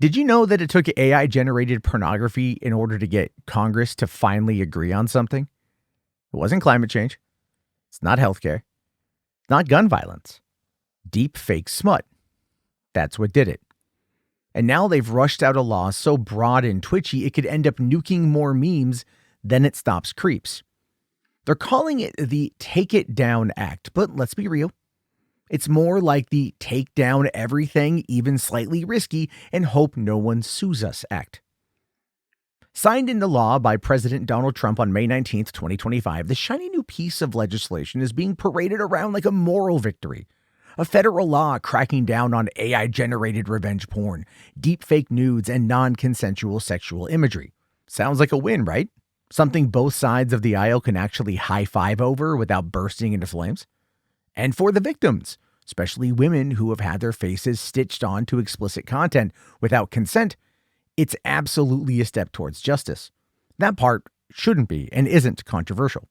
Did you know that it took AI generated pornography in order to get Congress to finally agree on something? It wasn't climate change. It's not healthcare. It's not gun violence. Deep fake smut. That's what did it. And now they've rushed out a law so broad and twitchy it could end up nuking more memes than it stops creeps. They're calling it the Take It Down Act, but let's be real. It's more like the Take Down Everything, even slightly risky, and hope no one sues us act. Signed into law by President Donald Trump on May 19th, 2025, the shiny new piece of legislation is being paraded around like a moral victory. A federal law cracking down on AI-generated revenge porn, deep fake nudes, and non-consensual sexual imagery. Sounds like a win, right? Something both sides of the aisle can actually high-five over without bursting into flames. And for the victims, especially women who have had their faces stitched on to explicit content without consent, it's absolutely a step towards justice. That part shouldn't be and isn't controversial.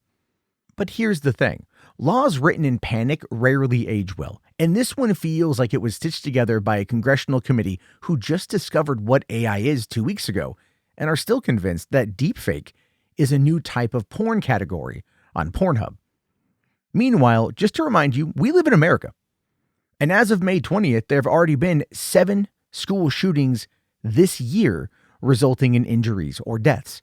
But here's the thing. Laws written in panic rarely age well, and this one feels like it was stitched together by a congressional committee who just discovered what AI is 2 weeks ago and are still convinced that deepfake is a new type of porn category on Pornhub. Meanwhile, just to remind you, we live in America. And as of May 20th, there have already been 7 school shootings this year resulting in injuries or deaths.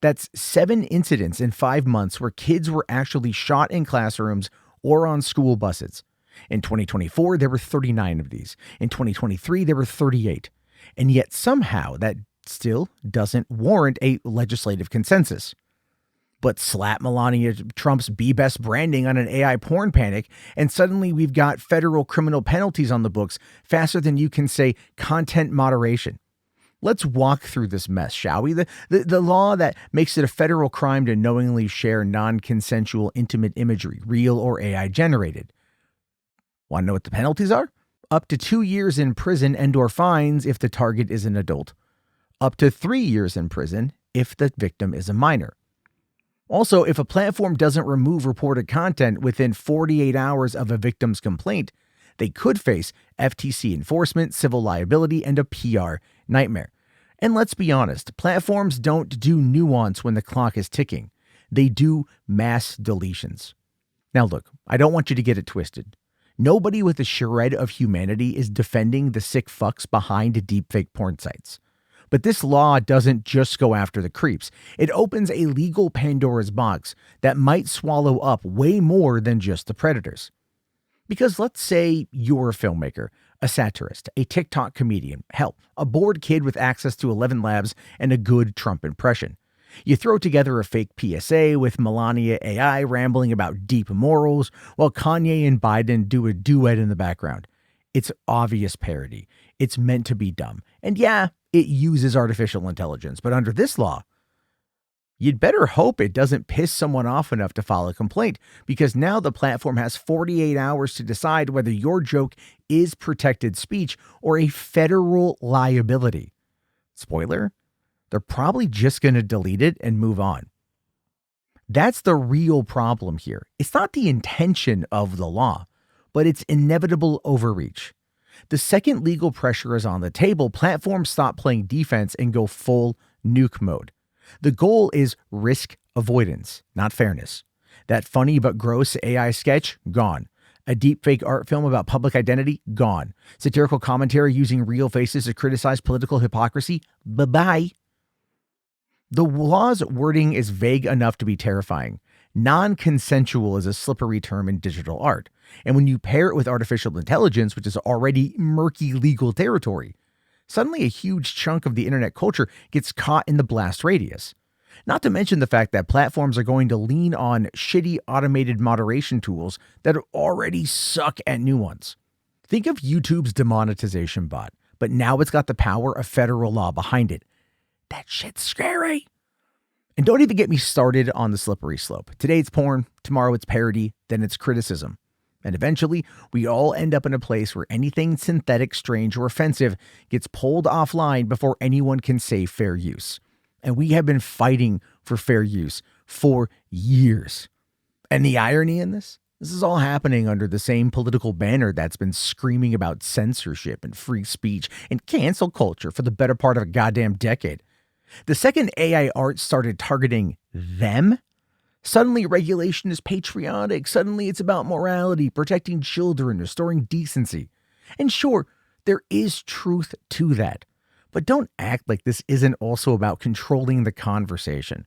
That's 7 incidents in 5 months where kids were actually shot in classrooms or on school buses. In 2024, there were 39 of these. In 2023, there were 38. And yet somehow that still doesn't warrant a legislative consensus. But slap Melania Trump's Be Best branding on an AI porn panic, and suddenly we've got federal criminal penalties on the books faster than you can say content moderation. Let's walk through this mess, shall we? The law that makes it a federal crime to knowingly share non-consensual intimate imagery, real or AI generated. Want to know what the penalties are? Up to 2 years in prison and/or fines if the target is an adult. Up to 3 years in prison if the victim is a minor. Also, if a platform doesn't remove reported content within 48 hours of a victim's complaint, they could face FTC enforcement, civil liability, and a PR nightmare. And let's be honest, platforms don't do nuance when the clock is ticking. They do mass deletions. Now look, I don't want you to get it twisted. Nobody with a shred of humanity is defending the sick fucks behind deepfake porn sites. But this law doesn't just go after the creeps. It opens a legal Pandora's box that might swallow up way more than just the predators. Because let's say you're a filmmaker, a satirist, a TikTok comedian, hell, a bored kid with access to 11 labs and a good Trump impression. You throw together a fake PSA with Melania AI rambling about deep morals while Kanye and Biden do a duet in the background. It's obvious parody. It's meant to be dumb. And yeah, it uses artificial intelligence, but under this law, you'd better hope it doesn't piss someone off enough to file a complaint, because now the platform has 48 hours to decide whether your joke is protected speech or a federal liability. Spoiler, they're probably just going to delete it and move on. That's the real problem here. It's not the intention of the law, but it's inevitable overreach. The second legal pressure is on the table, platforms stop playing defense and go full nuke mode. The goal is risk avoidance, not fairness. That funny but gross AI sketch, gone. A deepfake art film about public identity, gone. Satirical commentary using real faces to criticize political hypocrisy, bye-bye. The law's wording is vague enough to be terrifying. Non-consensual is a slippery term in digital art. And when you pair it with artificial intelligence, which is already murky legal territory, suddenly a huge chunk of the internet culture gets caught in the blast radius. Not to mention the fact that platforms are going to lean on shitty automated moderation tools that already suck at nuance. Think of YouTube's demonetization bot, but now it's got the power of federal law behind it. That shit's scary. And don't even get me started on the slippery slope. Today it's porn, tomorrow it's parody, then it's criticism. And eventually, we all end up in a place where anything synthetic, strange, or offensive gets pulled offline before anyone can say fair use. And we have been fighting for fair use for years. And the irony in this? This is all happening under the same political banner that's been screaming about censorship and free speech and cancel culture for the better part of a goddamn decade. The second AI art started targeting them, suddenly regulation is patriotic. Suddenly it's about morality, protecting children, restoring decency. And sure, there is truth to that. But don't act like this isn't also about controlling the conversation.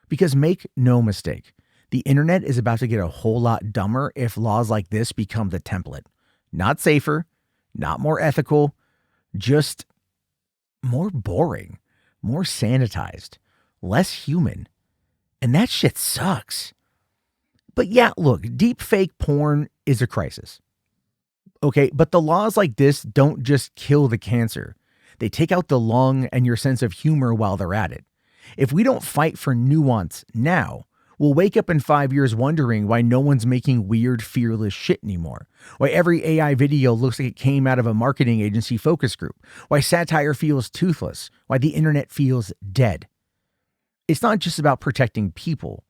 Because make no mistake, the internet is about to get a whole lot dumber if laws like this become the template. Not safer, not more ethical, just more boring, more sanitized, less human. And that shit sucks. But yeah, look, deep fake porn is a crisis. Okay, but the laws like this don't just kill the cancer. They take out the lung and your sense of humor while they're at it. If we don't fight for nuance now, we'll wake up in 5 years wondering why no one's making weird, fearless shit anymore. Why every AI video looks like it came out of a marketing agency focus group. Why satire feels toothless. Why the internet feels dead. It's not just about protecting people.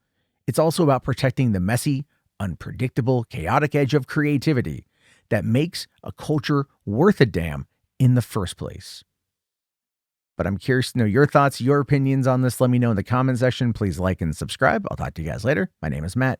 It's also about protecting the messy, unpredictable, chaotic edge of creativity that makes a culture worth a damn in the first place. But I'm curious to know your thoughts, your opinions on this. Let me know in the comment section. Please like and subscribe. I'll talk to you guys later. My name is Matt.